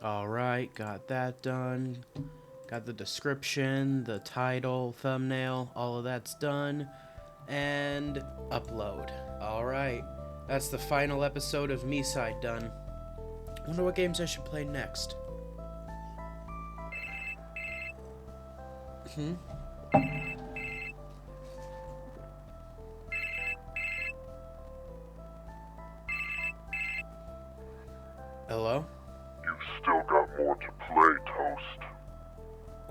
Alright, got that done. Got the description, the title, thumbnail, all of that's done. And upload. Alright, that's the final episode of MiSide done. Wonder what games I should play next. Hello? You've still got more to play, Toast.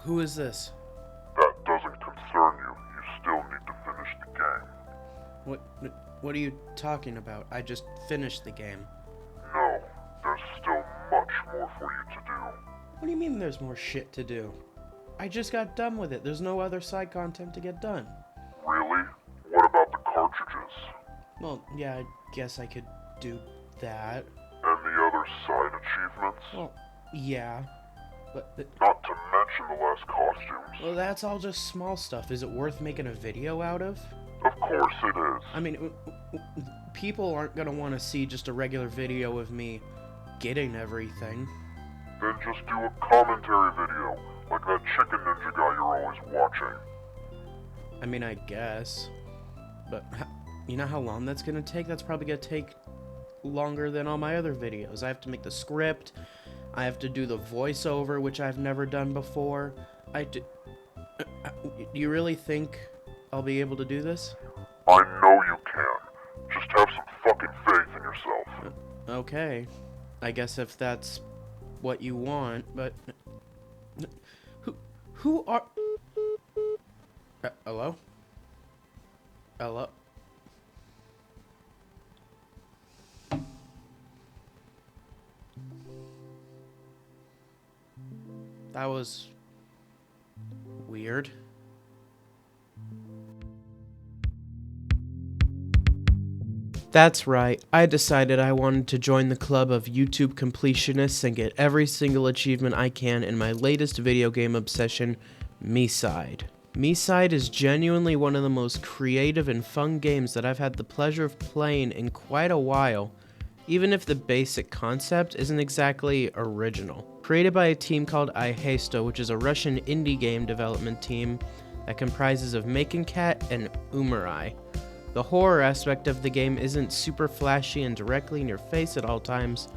Who is this? That doesn't concern you. You still need to finish the game. What are you talking about? I just finished the game. No, there's still much more for you to do. What do you mean there's more shit to do? I just got done with it. There's no other side content to get done. Really? What about the cartridges? Well, yeah, I guess I could do that. And the other side achievements? Well, yeah. But, Not to mention the last costumes. well, that's all just small stuff. Is it worth making a video out of? Of course it is. I mean, people aren't gonna want to see just a regular video of me getting everything. Then just do a commentary video, like that chicken ninja guy you're always watching. I mean, I guess. But you know how long that's gonna take? That's probably gonna take longer than all my other videos. I have to make the script. I have to do the voiceover, which I've never done before. Do you really think I'll be able to do this? I know you can. Just have some fucking faith in yourself. Okay. I guess if that's what you want, but who are hello? Hello? That was weird. That's right, I decided I wanted to join the club of YouTube completionists and get every single achievement I can in my latest video game obsession, MiSide. MiSide is genuinely one of the most creative and fun games that I've had the pleasure of playing in quite a while, even if the basic concept isn't exactly original. Created by a team called iHasto, which is a Russian indie game development team that comprises of Making Cat and Umarai. The horror aspect of the game isn't super flashy and directly in your face at all times,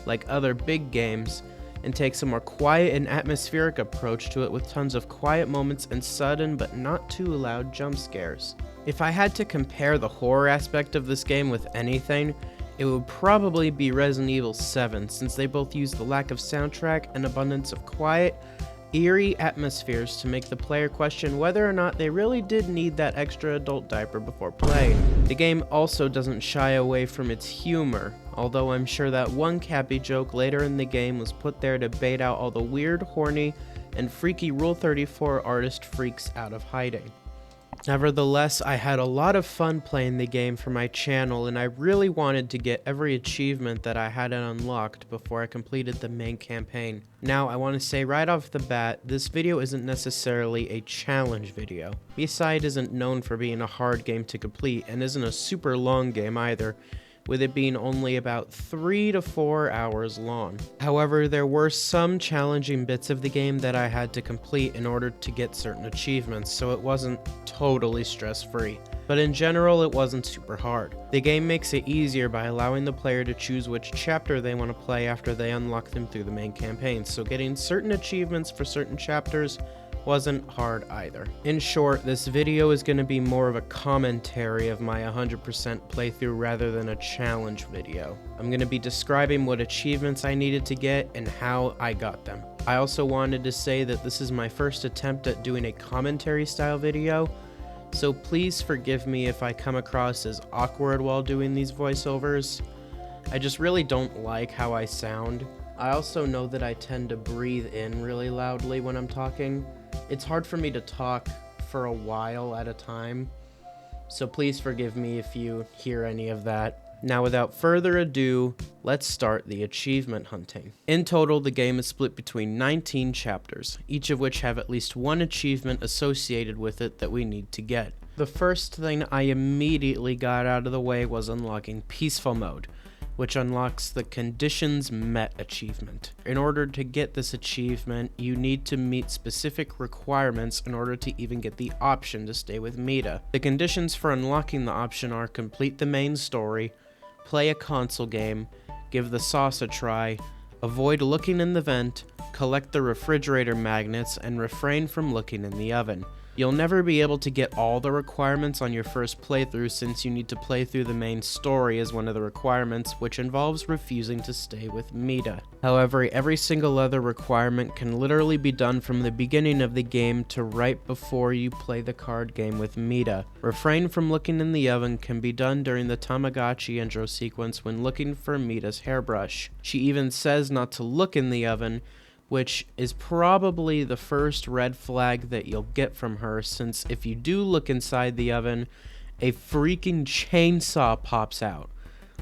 like other big games, and takes a more quiet and atmospheric approach to it with tons of quiet moments and sudden but not too loud jump scares. If I had to compare the horror aspect of this game with anything, it would probably be Resident Evil 7, since they both use the lack of soundtrack and abundance of quiet, eerie atmospheres to make the player question whether or not they really did need that extra adult diaper before playing. The game also doesn't shy away from its humor, although I'm sure that one cappy joke later in the game was put there to bait out all the weird, horny, and freaky Rule 34 artist freaks out of hiding. Nevertheless, I had a lot of fun playing the game for my channel, and I really wanted to get every achievement that I had unlocked before I completed the main campaign. Now, I want to say right off the bat, this video isn't necessarily a challenge video. MiSide isn't known for being a hard game to complete, and isn't a super long game either, with it being only about 3 to 4 hours long. However, there were some challenging bits of the game that I had to complete in order to get certain achievements, so it wasn't totally stress-free. But in general, it wasn't super hard. The game makes it easier by allowing the player to choose which chapter they want to play after they unlock them through the main campaign, so getting certain achievements for certain chapters wasn't hard either. In short, this video is going to be more of a commentary of my 100% playthrough rather than a challenge video. I'm going to be describing what achievements I needed to get and how I got them. I also wanted to say that this is my first attempt at doing a commentary style video, so please forgive me if I come across as awkward while doing these voiceovers. I just really don't like how I sound. I also know that I tend to breathe in really loudly when I'm talking. It's hard for me to talk for a while at a time, so please forgive me if you hear any of that. Now, without further ado, let's start the achievement hunting. In total, the game is split between 19 chapters, each of which have at least one achievement associated with it that we need to get. The first thing I immediately got out of the way was unlocking Peaceful Mode, which unlocks the Conditions Met achievement. In order to get this achievement, you need to meet specific requirements in order to even get the option to stay with Mita. The conditions for unlocking the option are complete the main story, play a console game, give the sauce a try, avoid looking in the vent, collect the refrigerator magnets, and refrain from looking in the oven. You'll never be able to get all the requirements on your first playthrough since you need to play through the main story as one of the requirements, which involves refusing to stay with Mita. However, every single other requirement can literally be done from the beginning of the game to right before you play the card game with Mita. Refrain from looking in the oven can be done during the Tamagotchi intro sequence when looking for Mita's hairbrush. She even says not to look in the oven, which is probably the first red flag that you'll get from her, since if you do look inside the oven, a freaking chainsaw pops out.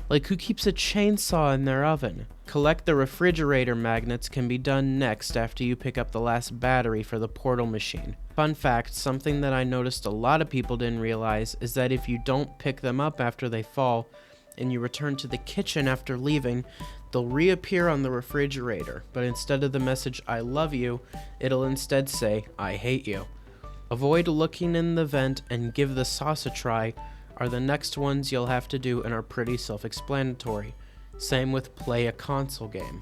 Like, who keeps a chainsaw in their oven? Collect the refrigerator magnets can be done next after you pick up the last battery for the portal machine. Fun fact, something that I noticed a lot of people didn't realize is that if you don't pick them up after they fall, and you return to the kitchen after leaving, they'll reappear on the refrigerator, but instead of the message "I love you," it'll instead say "I hate you." Avoid looking in the vent and give the sauce a try are the next ones you'll have to do and are pretty self-explanatory. Same with play a console game.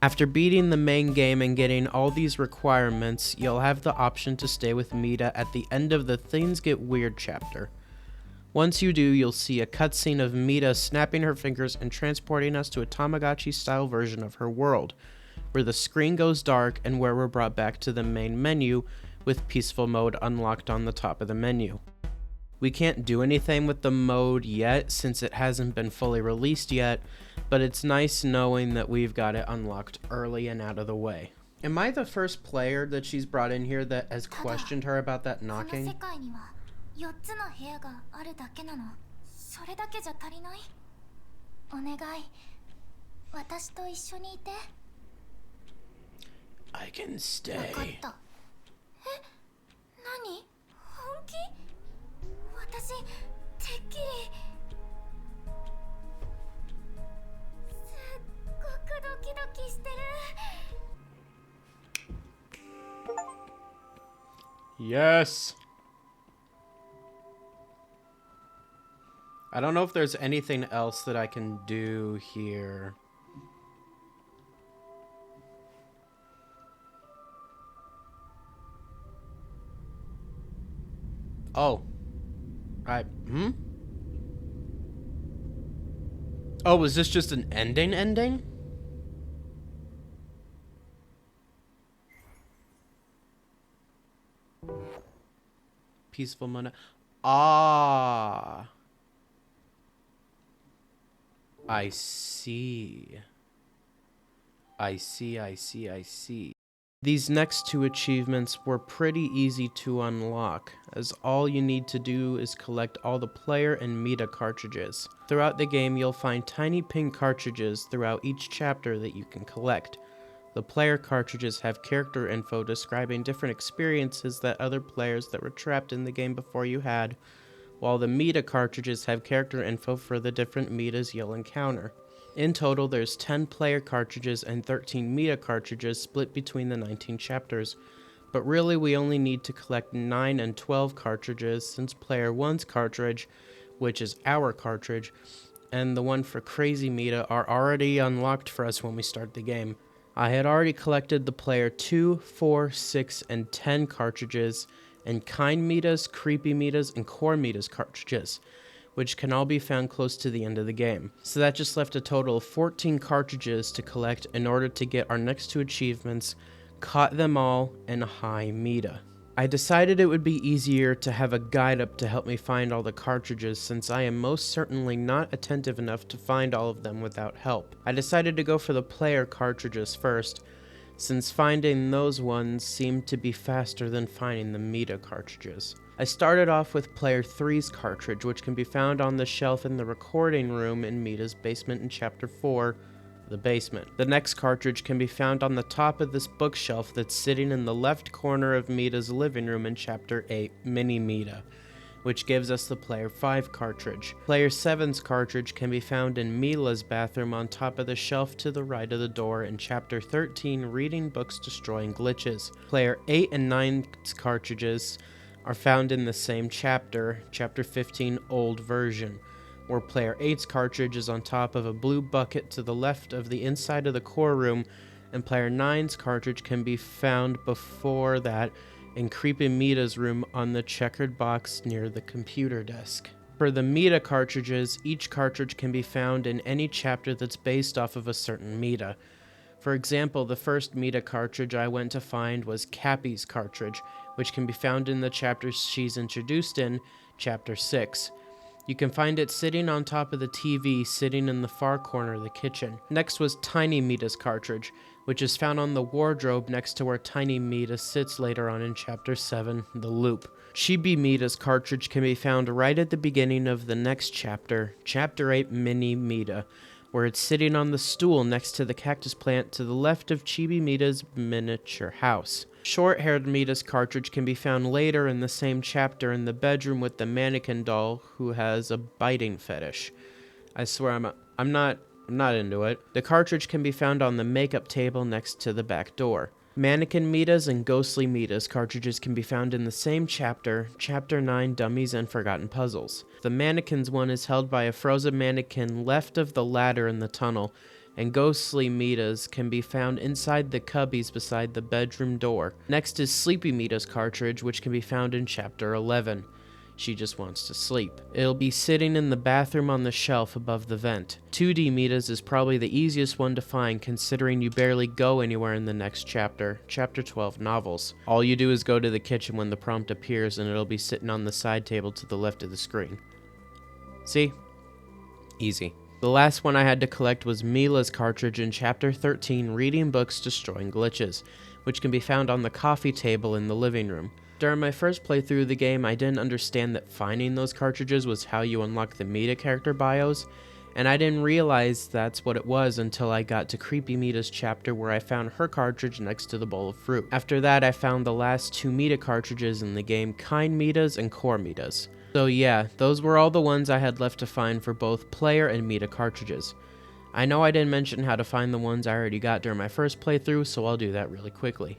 After beating the main game and getting all these requirements, you'll have the option to stay with Mita at the end of the Things Get Weird chapter. Once you do, you'll see a cutscene of Mita snapping her fingers and transporting us to a Tamagotchi-style version of her world, where the screen goes dark and where we're brought back to the main menu with peaceful mode unlocked on the top of the menu. We can't do anything with the mode yet since it hasn't been fully released yet, but it's nice knowing that we've got it unlocked early and out of the way. Am I the first player that she's brought in here that has questioned her about that knocking? 4つの部屋があるだけなの。それだけじゃ足りない？お願い。私と一緒にいて。I can stay. わかった。え、何？本気？私、てっきり。すっごくドキドキしてる。Yes. I don't know if there's anything else that I can do here. Oh. Oh, was this just an ending? Peaceful Monday. Ah. I see. These next two achievements were pretty easy to unlock, as all you need to do is collect all the player and Mita cartridges. Throughout the game, you'll find tiny pink cartridges throughout each chapter that you can collect. The player cartridges have character info describing different experiences that other players that were trapped in the game before you had, while the Mita cartridges have character info for the different Mitas you'll encounter. In total, there's 10 player cartridges and 13 Mita cartridges split between the 19 chapters, but really we only need to collect 9 and 12 cartridges since player 1's cartridge, which is our cartridge, and the one for Crazy Mita are already unlocked for us when we start the game. I had already collected the player 2, 4, 6, and 10 cartridges, and Kind Mitas, Creepy Mitas, and Core Mitas cartridges, which can all be found close to the end of the game. So that just left a total of 14 cartridges to collect in order to get our next two achievements, Caught Them All and High Mita. I decided it would be easier to have a guide up to help me find all the cartridges since I am most certainly not attentive enough to find all of them without help. I decided to go for the player cartridges first, since finding those ones seemed to be faster than finding the Mita cartridges. I started off with player 3's cartridge, which can be found on the shelf in the recording room in Mita's basement in chapter 4, the basement. The next cartridge can be found on the top of this bookshelf that's sitting in the left corner of Mita's living room in chapter 8, Mini Mita, which gives us the Player 5 cartridge. Player 7's cartridge can be found in Mila's bathroom on top of the shelf to the right of the door in Chapter 13, Reading Books Destroying Glitches. Player 8 and 9's cartridges are found in the same chapter, Chapter 15, Old Version, where Player 8's cartridge is on top of a blue bucket to the left of the inside of the core room, and Player 9's cartridge can be found before that in Creepy Mita's room on the checkered box near the computer desk. For the Mita cartridges, each cartridge can be found in any chapter that's based off of a certain Mita. For example, the first Mita cartridge I went to find was Cappy's cartridge, which can be found in the chapter she's introduced in, Chapter 6. You can find it sitting on top of the TV, sitting in the far corner of the kitchen. Next was Tiny Mita's cartridge, which is found on the wardrobe next to where Tiny Mita sits later on in Chapter 7, The Loop. Chibi Mita's cartridge can be found right at the beginning of the next chapter, Chapter 8, Mini Mita, where it's sitting on the stool next to the cactus plant to the left of Chibi Mita's miniature house. Short-haired Mita's cartridge can be found later in the same chapter in the bedroom with the mannequin doll who has a biting fetish. I swear I'm not into it. The cartridge can be found on the makeup table next to the back door. Mannequin Mita's and Ghostly Mita's cartridges can be found in the same chapter, Chapter 9, Dummies and Forgotten Puzzles. The mannequins one is held by a frozen mannequin left of the ladder in the tunnel, and Ghostly Mita's can be found inside the cubbies beside the bedroom door. Next is Sleepy Mita's cartridge, which can be found in Chapter 11. She just wants to sleep. It'll be sitting in the bathroom on the shelf above the vent. 2D Mita's is probably the easiest one to find considering you barely go anywhere in the next chapter, Chapter 12, Novels. All you do is go to the kitchen when the prompt appears and it'll be sitting on the side table to the left of the screen. See? Easy. The last one I had to collect was Mila's cartridge in Chapter 13, Reading Books Destroying Glitches, which can be found on the coffee table in the living room. During my first playthrough of the game, I didn't understand that finding those cartridges was how you unlock the Mita character bios, and I didn't realize that's what it was until I got to Creepy Mita's chapter where I found her cartridge next to the bowl of fruit. After that, I found the last two Mita cartridges in the game, Kind Mita's and Core Mita's. So yeah, those were all the ones I had left to find for both player and Mita cartridges. I know I didn't mention how to find the ones I already got during my first playthrough, so I'll do that really quickly.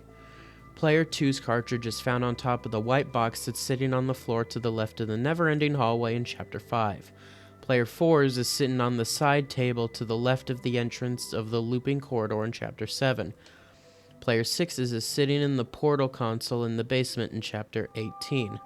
Player 2's cartridge is found on top of the white box that's sitting on the floor to the left of the never-ending hallway in Chapter 5. Player 4's is sitting on the side table to the left of the entrance of the looping corridor in Chapter 7. Player 6's is sitting in the portal console in the basement in Chapter 18.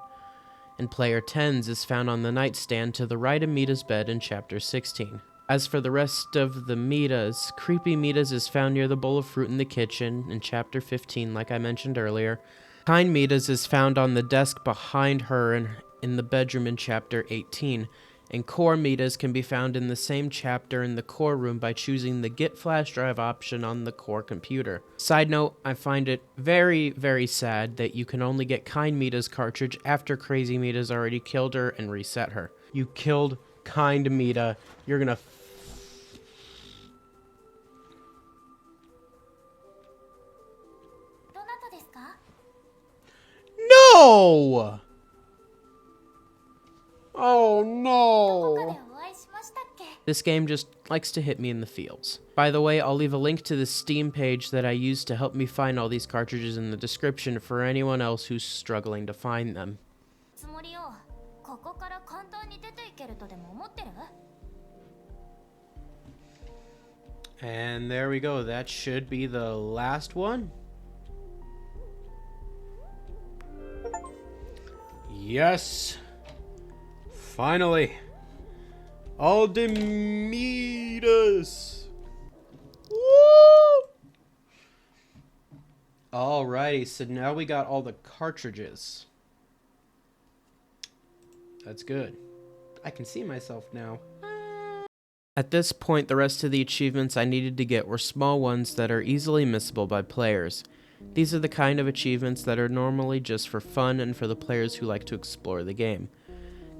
And Player 10's is found on the nightstand to the right of Mita's bed in Chapter 16. As for the rest of the Mitas, Creepy Mita's is found near the bowl of fruit in the kitchen in Chapter 15, like I mentioned earlier. Kind Mita's is found on the desk behind her in the bedroom in Chapter 18. And Core Mita's can be found in the same chapter in the core room by choosing the Get Flash Drive option on the core computer. Side note, I find it very, very sad that you can only get Kind Mita's cartridge after Crazy Mita's already killed her and reset her. You killed Kind Mita. You're gonna... No! Oh no! This game just likes to hit me in the feels. By the way, I'll leave a link to the Steam page that I used to help me find all these cartridges in the description for anyone else who's struggling to find them. And there we go, that should be the last one. Yes! Finally! All the Mitas! Woo! Alrighty, so now we got all the cartridges. That's good. I can see myself now. At this point, the rest of the achievements I needed to get were small ones that are easily missable by players. These are the kind of achievements that are normally just for fun and for the players who like to explore the game.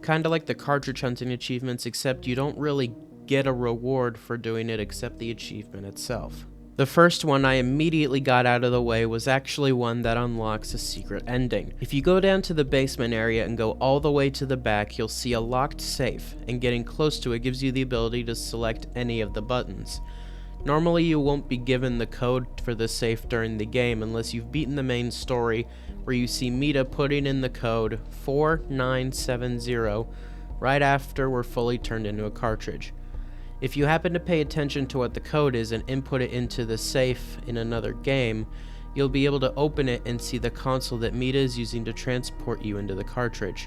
Kinda like the cartridge hunting achievements, except you don't really get a reward for doing it except the achievement itself. The first one I immediately got out of the way was actually one that unlocks a secret ending. If you go down to the basement area and go all the way to the back, you'll see a locked safe, and getting close to it gives you the ability to select any of the buttons. Normally you won't be given the code for the safe during the game unless you've beaten the main story, where you see Mita putting in the code 4970 right after we're fully turned into a cartridge. If you happen to pay attention to what the code is and input it into the safe in another game, you'll be able to open it and see the console that Mita is using to transport you into the cartridge.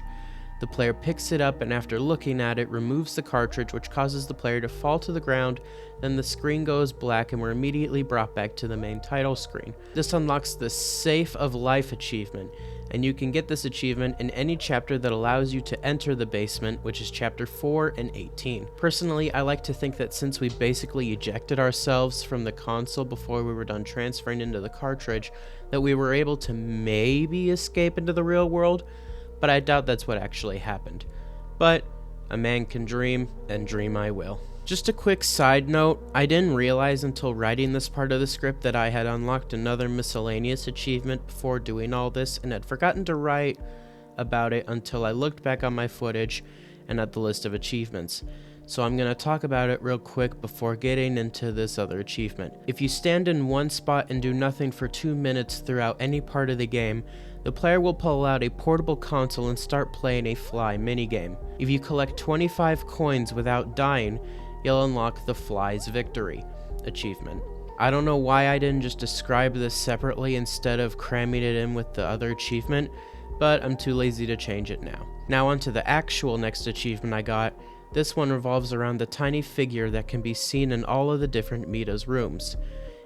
The player picks it up and after looking at it, removes the cartridge, which causes the player to fall to the ground. Then the screen goes black and we're immediately brought back to the main title screen. This unlocks the Safe of Life achievement, and you can get this achievement in any chapter that allows you to enter the basement, which is chapter 4 and 18. Personally, I like to think that since we basically ejected ourselves from the console before we were done transferring into the cartridge, that we were able to maybe escape into the real world, but I doubt that's what actually happened. But a man can dream, and dream I will. Just a quick side note, I didn't realize until writing this part of the script that I had unlocked another miscellaneous achievement before doing all this, and had forgotten to write about it until I looked back on my footage and at the list of achievements. So I'm going to talk about it real quick before getting into this other achievement. If you stand in one spot and do nothing for 2 minutes throughout any part of the game, the player will pull out a portable console and start playing a fly minigame. If you collect 25 coins without dying, you'll unlock the Fly's Victory achievement. I don't know why I didn't just describe this separately instead of cramming it in with the other achievement, but I'm too lazy to change it now. Now onto the actual next achievement I got. This one revolves around the tiny figure that can be seen in all of the different Mita's rooms.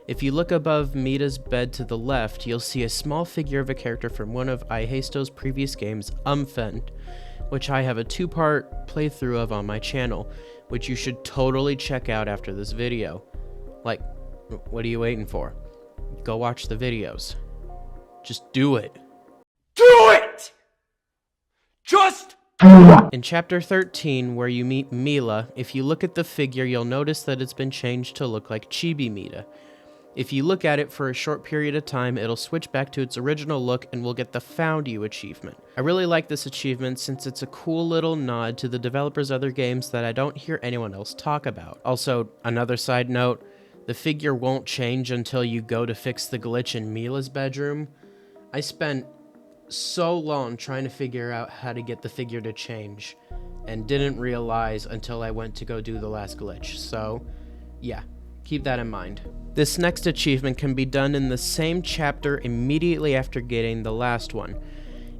If you look above Mita's bed to the left, you'll see a small figure of a character from one of Aihesto's previous games, Umfend, which I have a 2-part playthrough of on my channel, which you should totally check out after this video. Like, what are you waiting for? Go watch the videos. Just do it. Do it! Just In chapter 13, where you meet Mila, if you look at the figure, you'll notice that it's been changed to look like Chibi Mita. If you look at it for a short period of time, it'll switch back to its original look and we'll get the Found You achievement. I really like this achievement since it's a cool little nod to the developers' other games that I don't hear anyone else talk about. Also, another side note, the figure won't change until you go to fix the glitch in Mila's bedroom. I spent so long trying to figure out how to get the figure to change and didn't realize until I went to go do the last glitch. So, yeah, keep that in mind. This next achievement can be done in the same chapter immediately after getting the last one.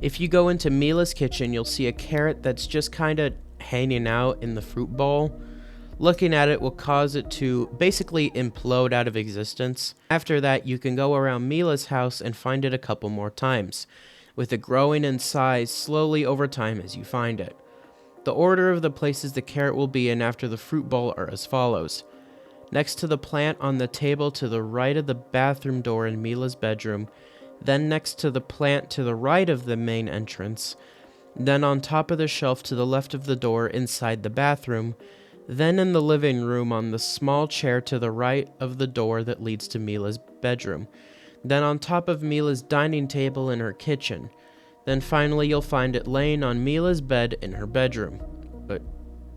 If you go into Mila's kitchen, you'll see a carrot that's just kinda hanging out in the fruit bowl. Looking at it will cause it to basically implode out of existence. After that, you can go around Mila's house and find it a couple more times, with it growing in size slowly over time as you find it. The order of the places the carrot will be in after the fruit bowl are as follows. Next to the plant on the table to the right of the bathroom door in Mila's bedroom, then next to the plant to the right of the main entrance, then on top of the shelf to the left of the door inside the bathroom, then in the living room on the small chair to the right of the door that leads to Mila's bedroom, then on top of Mila's dining table in her kitchen, then finally you'll find it laying on Mila's bed in her bedroom. But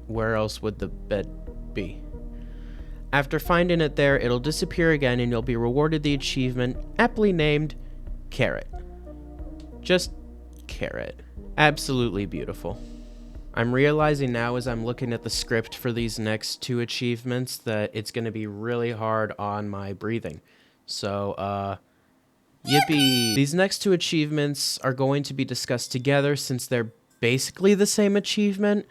where else would the bed be? After finding it there, it'll disappear again and you'll be rewarded the achievement, aptly named Carrot. Just Carrot. Absolutely beautiful. I'm realizing now as I'm looking at the script for these next 2 achievements that it's going to be really hard on my breathing. So, yippee! These next 2 achievements are going to be discussed together since they're basically the same achievement,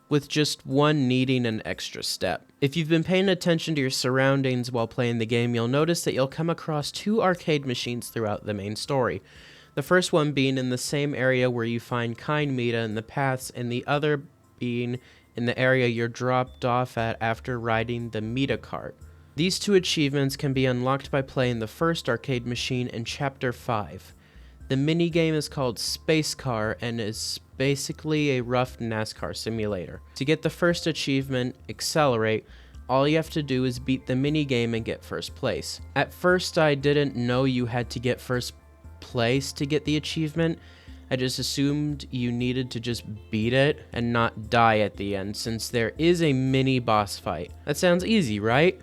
with just one needing an extra step. If you've been paying attention to your surroundings while playing the game, you'll notice that you'll come across 2 arcade machines throughout the main story. The first one being in the same area where you find Kind Mita in the paths, and the other being in the area you're dropped off at after riding the Mita cart. These 2 achievements can be unlocked by playing the first arcade machine in Chapter 5. The minigame is called Space Car and is basically a rough NASCAR simulator. To get the first achievement, Accelerate, all you have to do is beat the minigame and get first place. At first, I didn't know you had to get first place to get the achievement. I just assumed you needed to just beat it and not die at the end, since there is a mini boss fight. That sounds easy, right?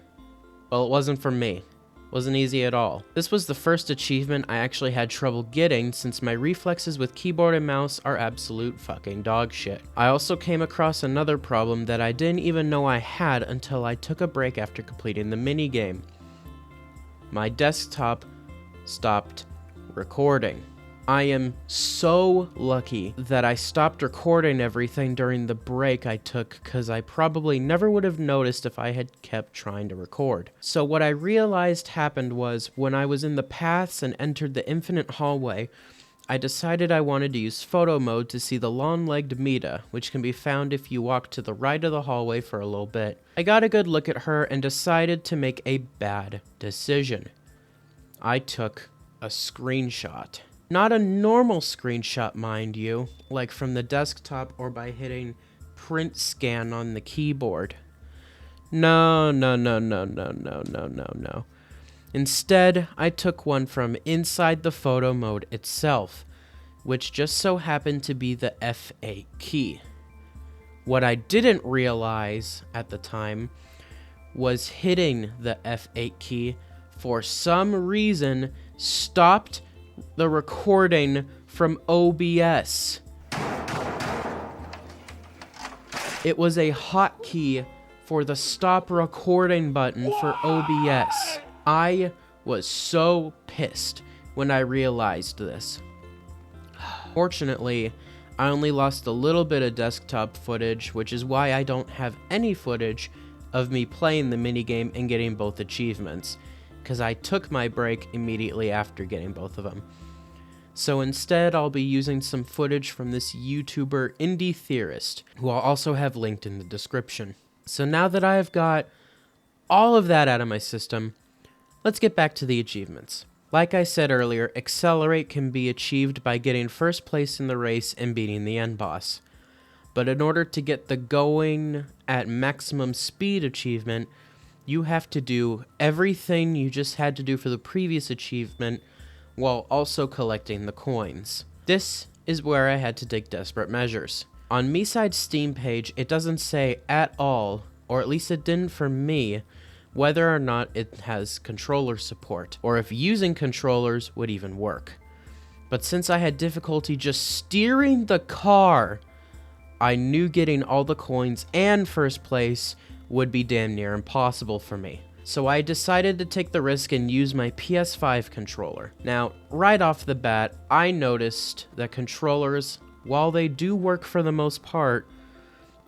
Well, it wasn't for me. Wasn't easy at all. This was the first achievement I actually had trouble getting, since my reflexes with keyboard and mouse are absolute fucking dog shit. I also came across another problem that I didn't even know I had until I took a break after completing the minigame. My desktop stopped recording. I am so lucky that I stopped recording everything during the break I took, because I probably never would have noticed if I had kept trying to record. So what I realized happened was, when I was in the paths and entered the infinite hallway, I decided I wanted to use photo mode to see the long-legged Mita, which can be found if you walk to the right of the hallway for a little bit. I got a good look at her and decided to make a bad decision. I took a screenshot. Not a normal screenshot, mind you, like from the desktop or by hitting print scan on the keyboard. No. Instead, I took one from inside the photo mode itself, which just so happened to be the F8 key. What I didn't realize at the time was hitting the F8 key for some reason stopped the recording from OBS. It was a hotkey for the stop recording button for OBS. I was so pissed when I realized this. Fortunately, I only lost a little bit of desktop footage, which is why I don't have any footage of me playing the minigame and getting both achievements, because I took my break immediately after getting both of them. So instead, I'll be using some footage from this YouTuber Indie Theorist, who I'll also have linked in the description. So now that I have got all of that out of my system, let's get back to the achievements. Like I said earlier, Accelerate can be achieved by getting first place in the race and beating the end boss. But in order to get the Going at Maximum Speed achievement, you have to do everything you just had to do for the previous achievement while also collecting the coins. This is where I had to take desperate measures. On MiSide's Steam page, it doesn't say at all, or at least it didn't for me, whether or not it has controller support, or if using controllers would even work. But since I had difficulty just steering the car, I knew getting all the coins and first place would be damn near impossible for me. So I decided to take the risk and use my PS5 controller. Now, right off the bat, I noticed that controllers, while they do work for the most part,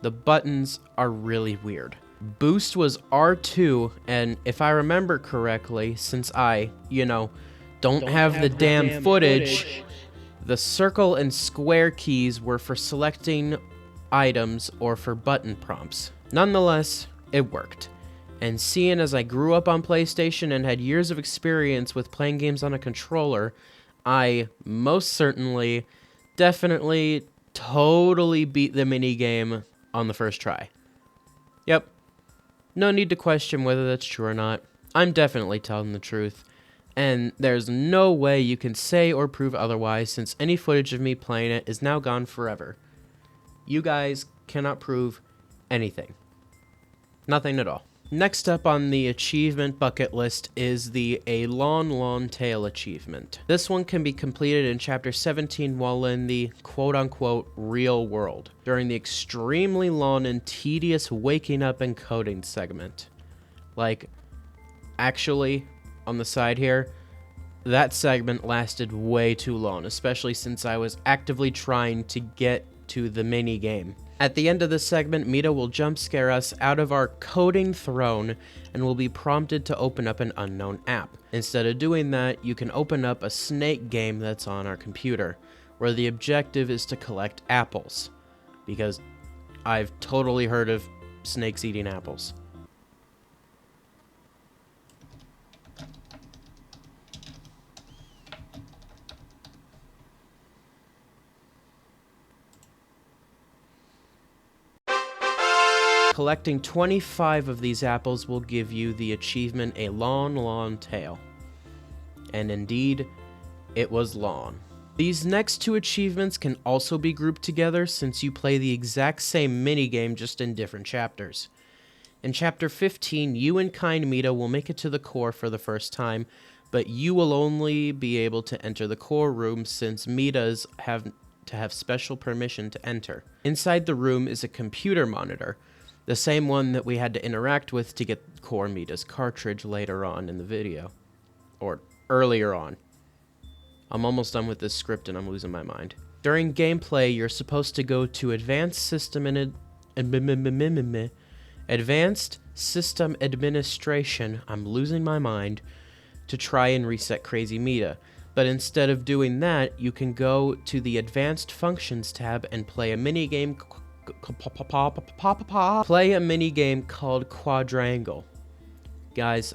the buttons are really weird. Boost was R2, and if I remember correctly, since I, don't have the damn footage, the circle and square keys were for selecting items or for button prompts. Nonetheless, it worked. And seeing as I grew up on PlayStation and had years of experience with playing games on a controller, I most certainly, definitely, totally beat the minigame on the first try. Yep. No need to question whether that's true or not. I'm definitely telling the truth. And there's no way you can say or prove otherwise, since any footage of me playing it is now gone forever. You guys cannot prove anything. Nothing at all. Next up on the achievement bucket list is the A Long Tail achievement. This one can be completed in Chapter 17 while in the quote-unquote real world, during the extremely long and tedious waking up and coding segment. Like, actually, on the side here, that segment lasted way too long, especially since I was actively trying to get to the mini game. At the end of this segment, Mita will jump scare us out of our coding throne and will be prompted to open up an unknown app. Instead of doing that, you can open up a snake game that's on our computer, where the objective is to collect apples. Because I've totally heard of snakes eating apples. Collecting 25 of these apples will give you the achievement A Long, Long Tail. And indeed, it was long. These next two achievements can also be grouped together since you play the exact same minigame just in different chapters. In Chapter 15, you and Kind Mita will make it to the core for the first time, but you will only be able to enter the core room since Mitas have to have special permission to enter. Inside the room is a computer monitor, the same one that we had to interact with to get Core Mita's cartridge later on in the video. Or earlier on. I'm almost done with this script and I'm losing my mind. During gameplay, you're supposed to go to Advanced System Administration, I'm losing my mind, to try and reset Crazy Mita. But instead of doing that, you can go to the Advanced Functions tab and play a minigame called Quadrangle. Guys,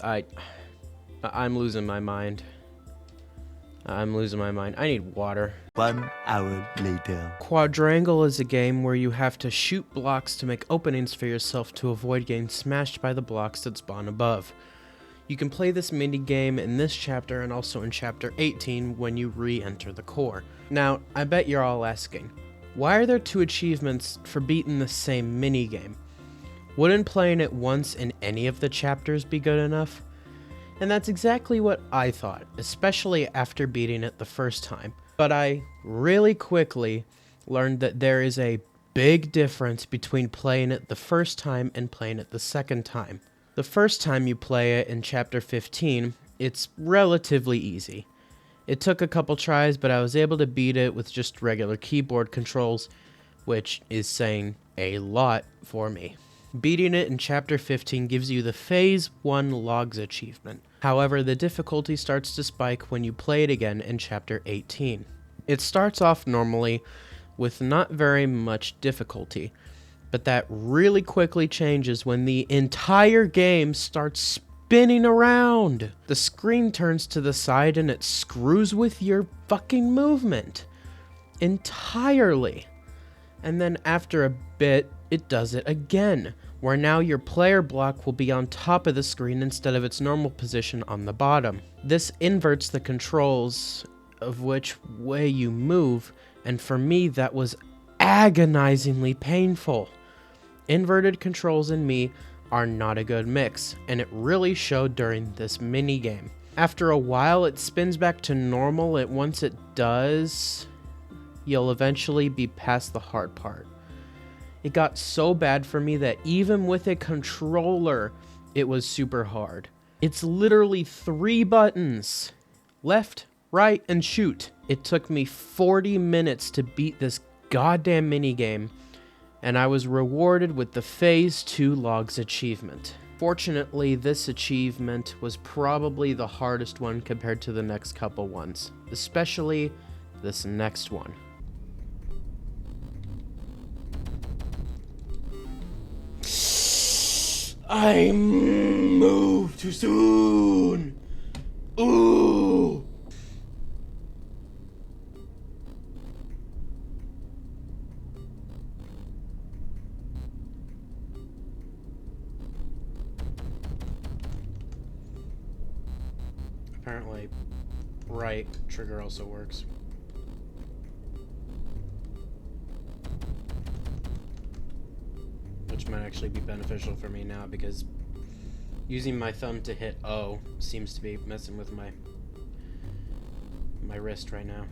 I'm losing my mind. I need water. 1 hour later. Quadrangle is a game where you have to shoot blocks to make openings for yourself to avoid getting smashed by the blocks that spawn above. You can play this minigame in this chapter and also in Chapter 18 when you re-enter the core. Now, I bet you're all asking, why are there two achievements for beating the same minigame? Wouldn't playing it once in any of the chapters be good enough? And that's exactly what I thought, especially after beating it the first time. But I really quickly learned that there is a big difference between playing it the first time and playing it the second time. The first time you play it in Chapter 15, it's relatively easy. It took a couple tries, but I was able to beat it with just regular keyboard controls, which is saying a lot for me. Beating it in Chapter 15 gives you the Phase 1 Logs achievement. However, the difficulty starts to spike when you play it again in Chapter 18. It starts off normally with not very much difficulty, but that really quickly changes when the entire game starts spinning around. The screen turns to the side and it screws with your fucking movement entirely. And then after a bit, it does it again, where now your player block will be on top of the screen instead of its normal position on the bottom. This inverts the controls of which way you move, and for me that was agonizingly painful. Inverted controls and me are not a good mix, and it really showed during this minigame. After a while it spins back to normal, and once it does, you'll eventually be past the hard part. It got so bad for me that even with a controller, it was super hard. It's literally 3 buttons. Left, right, and shoot. It took me 40 minutes to beat this goddamn minigame, and I was rewarded with the Phase 2 Logs achievement. Fortunately, this achievement was probably the hardest one compared to the next couple ones, especially this next one. I moved too soon. Ooh. Apparently, right trigger also works. Which might actually be beneficial for me now because using my thumb to hit O seems to be messing with my wrist right now.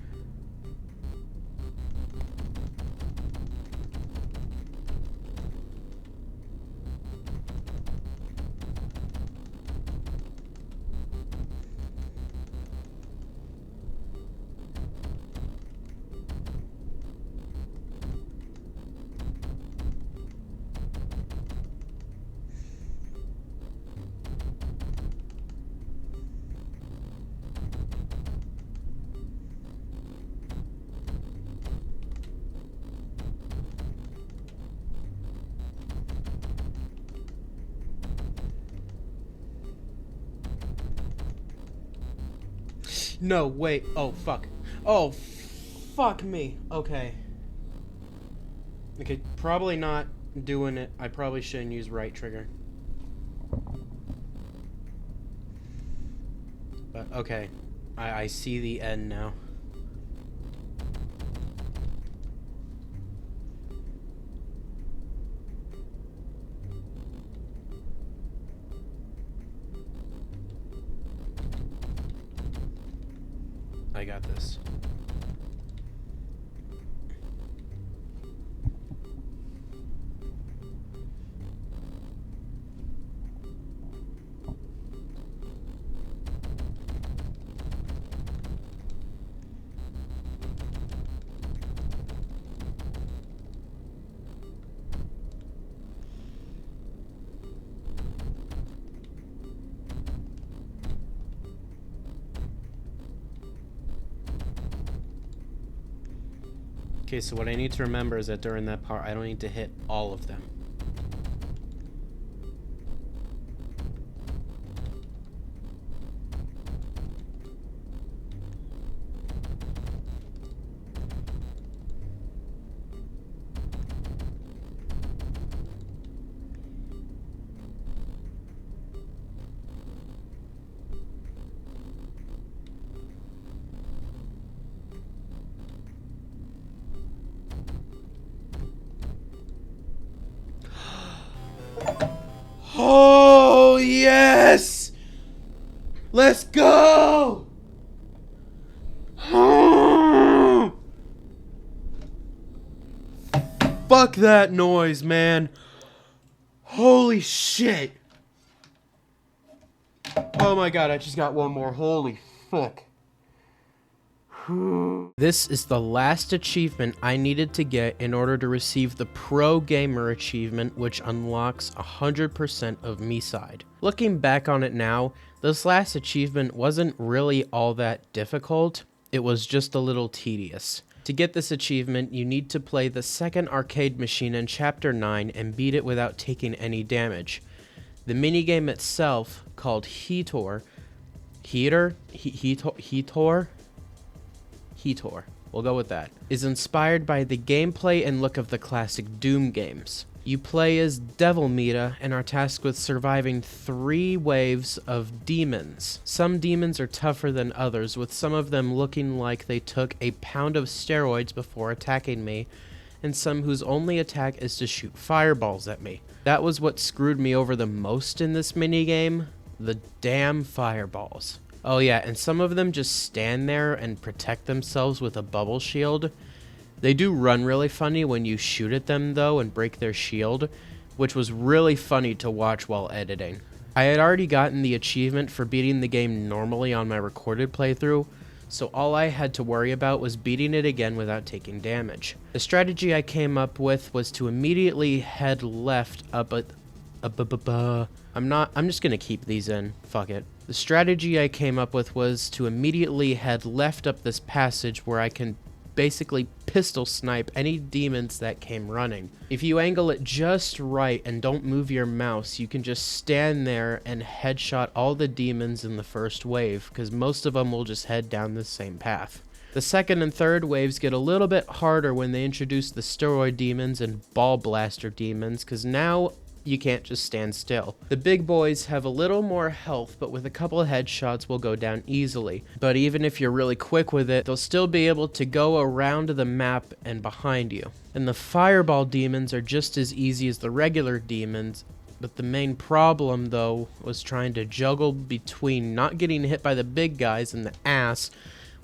No, wait. Oh, fuck. Oh, fuck me. Okay. Okay, probably not doing it. I probably shouldn't use right trigger. But okay. I see the end now. I got this. Okay, so what I need to remember is that during that part, I don't need to hit all of them. Oh, yes! Let's go! Fuck that noise, man. Holy shit. Oh my god, I just got one more. Holy fuck. This is the last achievement I needed to get in order to receive the Pro Gamer achievement, which unlocks 100% of MiSide. Looking back on it now, this last achievement wasn't really all that difficult, it was just a little tedious. To get this achievement, you need to play the second arcade machine in Chapter 9 and beat it without taking any damage. The minigame itself, called Heator, we'll go with that, is inspired by the gameplay and look of the classic Doom games. You play as Devil Mita and are tasked with surviving 3 waves of demons. Some demons are tougher than others, with some of them looking like they took a pound of steroids before attacking me, and some whose only attack is to shoot fireballs at me. That was what screwed me over the most in this minigame, the damn fireballs. Oh yeah, and some of them just stand there and protect themselves with a bubble shield. They do run really funny when you shoot at them though and break their shield, which was really funny to watch while editing. I had already gotten the achievement for beating the game normally on my recorded playthrough, so all I had to worry about was beating it again without taking damage. The strategy I came up with was to immediately head left up at... I'm just gonna keep these in, fuck it. The strategy I came up with was to immediately head left up this passage where I can basically pistol snipe any demons that came running. If you angle it just right and don't move your mouse, you can just stand there and headshot all the demons in the first wave, because most of them will just head down the same path. The second and third waves get a little bit harder when they introduce the steroid demons and ball blaster demons, because now you can't just stand still. The big boys have a little more health, but with a couple of headshots will go down easily. But even if you're really quick with it, they'll still be able to go around the map and behind you. And the fireball demons are just as easy as the regular demons, but the main problem though was trying to juggle between not getting hit by the big guys in the ass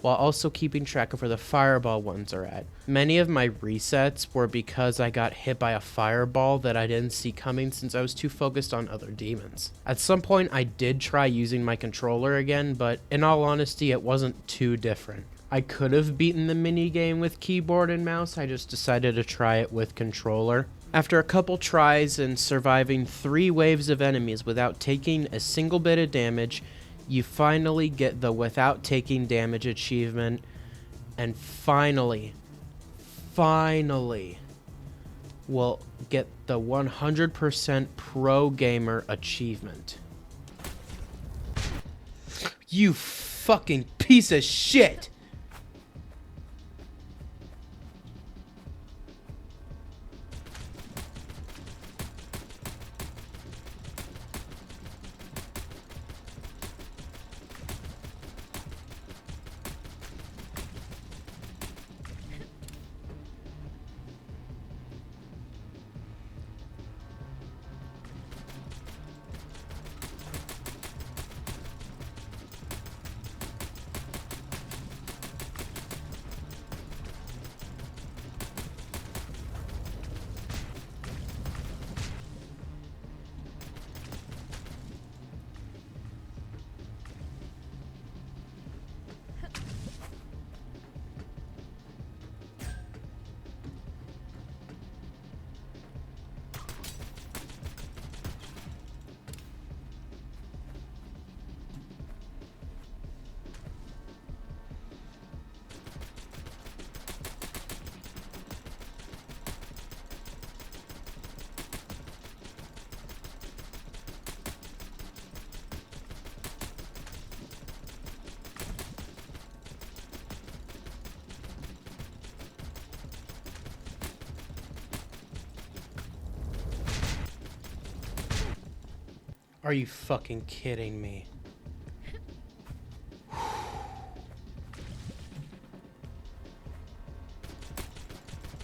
while also keeping track of where the fireball ones are at. Many of my resets were because I got hit by a fireball that I didn't see coming since I was too focused on other demons. At some point I did try using my controller again, but in all honesty it wasn't too different. I could have beaten the minigame with keyboard and mouse, I just decided to try it with controller. After a couple tries and surviving 3 waves of enemies without taking a single bit of damage, you finally get the without taking damage achievement, and finally will get the 100% Pro Gamer achievement. You fucking piece of shit! Are you fucking kidding me?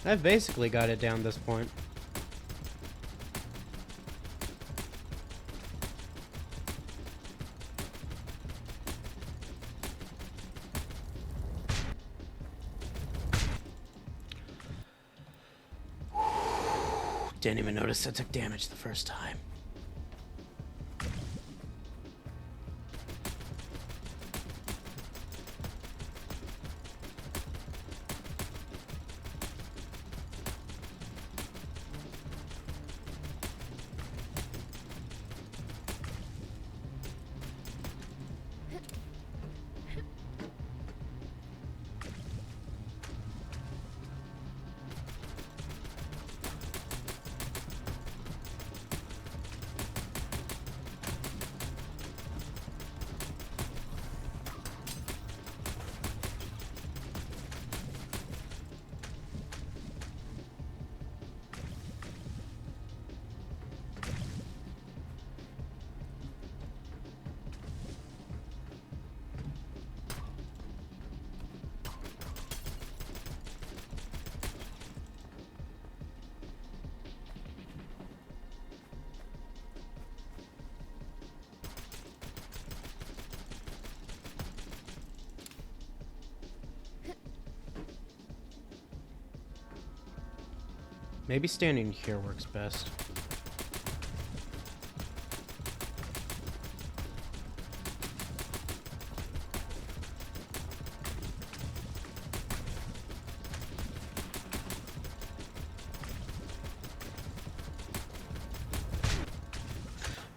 I've basically got it down this point. Didn't even notice I took damage the first time. Maybe standing here works best.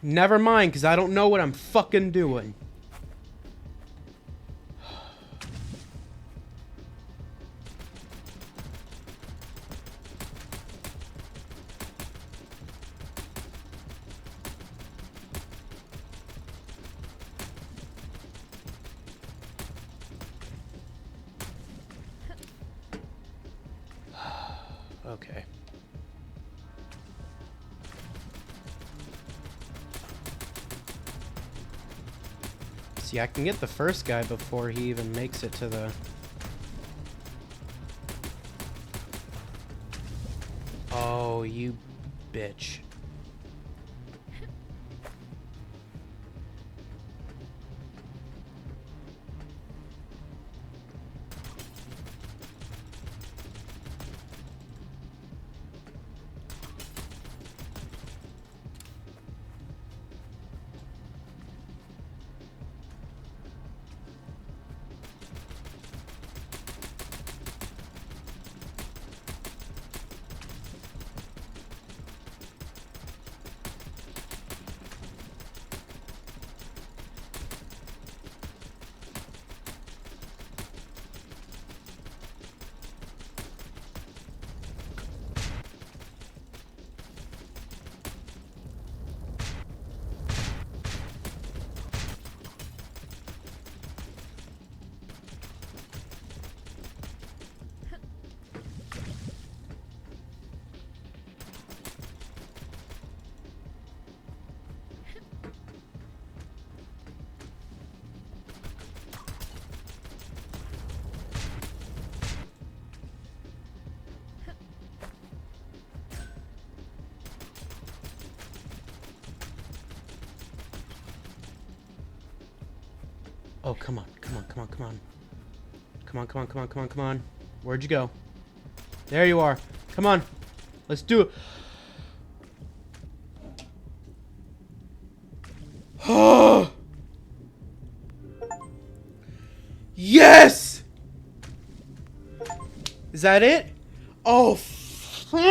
Never mind, because I don't know what I'm fucking doing. Okay. See, I can get the first guy before he even makes it to the... Oh, you bitch. Oh, come on, come on, come on, come on. Come on, come on, come on, come on, come on. Where'd you go? There you are. Come on. Let's do it. Oh! Yes! Is that it? Oh, fuck!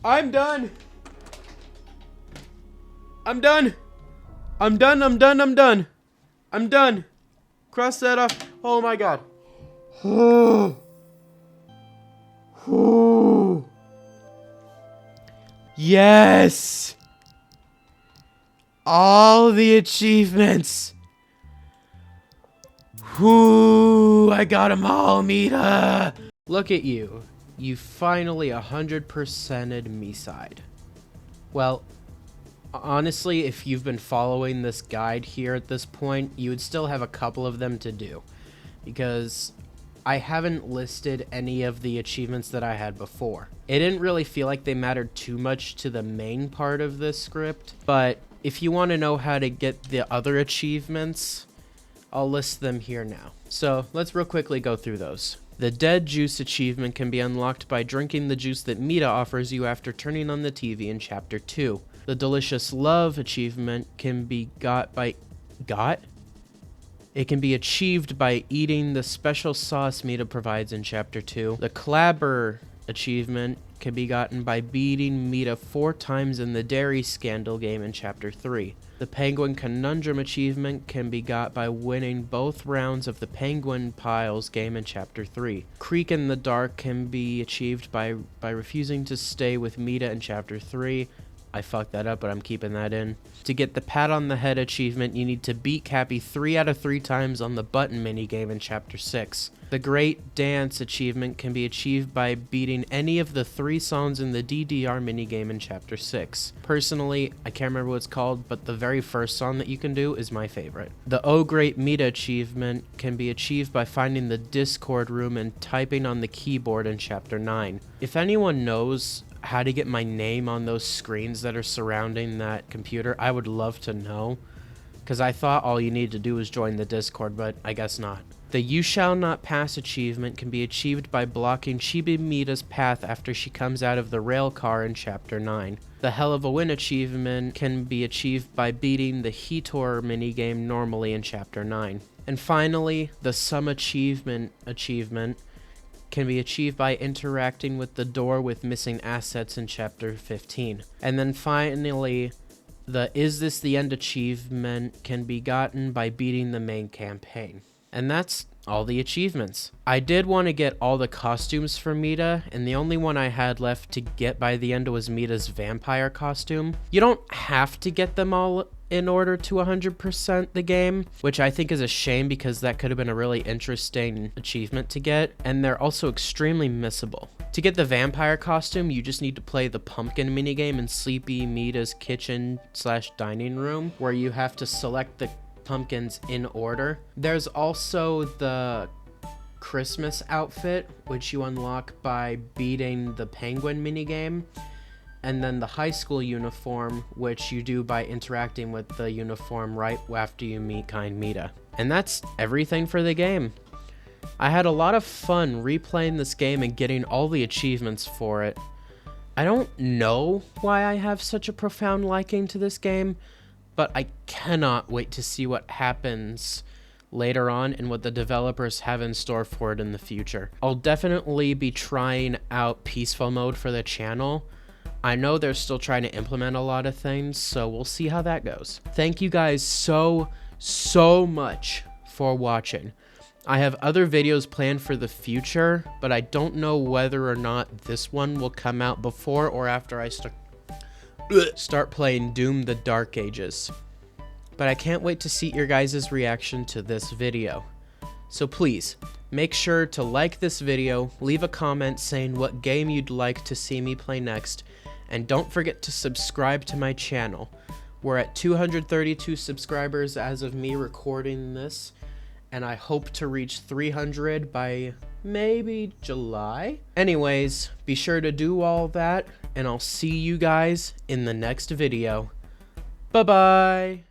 I'm done. I'm done. I'm done. I'm done. I'm done. I'm done. Cross that off. Oh my god. Yes. All the achievements. Whoo, I got them all, Mita. Look at you. You finally 100%ed MiSide. Well, honestly, if you've been following this guide here at this point, you would still have a couple of them to do, because I haven't listed any of the achievements that I had before. It didn't really feel like they mattered too much to the main part of this script, but if you want to know how to get the other achievements, I'll list them here now. So let's real quickly go through those. The Dead Juice achievement can be unlocked by drinking the juice that Mita offers you after turning on the TV in Chapter 2. The Delicious Love achievement can be It can be achieved by eating the special sauce Mita provides in Chapter 2. The Clabber achievement can be gotten by beating Mita 4 times in the Dairy Scandal game in Chapter 3. The Penguin Conundrum achievement can be got by winning both rounds of the Penguin Piles game in Chapter 3. Creek in the Dark can be achieved by refusing to stay with Mita in Chapter 3. I fucked that up, but I'm keeping that in. To get the Pat on the Head achievement, you need to beat Cappy 3 out of 3 times on the Button minigame in Chapter 6. The Great Dance achievement can be achieved by beating any of the 3 songs in the DDR minigame in Chapter 6. Personally, I can't remember what it's called, but the very first song that you can do is my favorite. The Oh Great Mita achievement can be achieved by finding the Discord room and typing on the keyboard in Chapter 9. If anyone knows how to get my name on those screens that are surrounding that computer, I would love to know, because I thought all you need to do was join the Discord, but I guess not. The You Shall Not Pass achievement can be achieved by blocking Chibi Mita's path after she comes out of the rail car in Chapter 9. The Hell of a Win achievement can be achieved by beating the Heator minigame normally in Chapter 9. And finally, the Some achievement can be achieved by interacting with the door with missing assets in Chapter 15. And then finally, the Is This the End achievement can be gotten by beating the main campaign. And that's all the achievements. I did want to get all the costumes for Mita, and the only one I had left to get by the end was Mita's vampire costume. You don't have to get them all in order to 100% the game, which I think is a shame, because that could have been a really interesting achievement to get, and they're also extremely missable. To get the vampire costume, you just need to play the pumpkin minigame in Sleepy Mita's kitchen/dining room, where you have to select the pumpkins in order. There's also the Christmas outfit, which you unlock by beating the penguin minigame, and then the high school uniform, which you do by interacting with the uniform right after you meet Kind Mita. And that's everything for the game. I had a lot of fun replaying this game and getting all the achievements for it. I don't know why I have such a profound liking to this game, but I cannot wait to see what happens later on and what the developers have in store for it in the future. I'll definitely be trying out peaceful mode for the channel. I know they're still trying to implement a lot of things, so we'll see how that goes. Thank you guys so much for watching. I have other videos planned for the future, but I don't know whether or not this one will come out before or after I start playing Doom: The Dark Ages. But I can't wait to see your guys' reaction to this video. So please, make sure to like this video, leave a comment saying what game you'd like to see me play next, and don't forget to subscribe to my channel. We're at 232 subscribers as of me recording this, and I hope to reach 300 by maybe July. Anyways, be sure to do all that, and I'll see you guys in the next video. Bye-bye!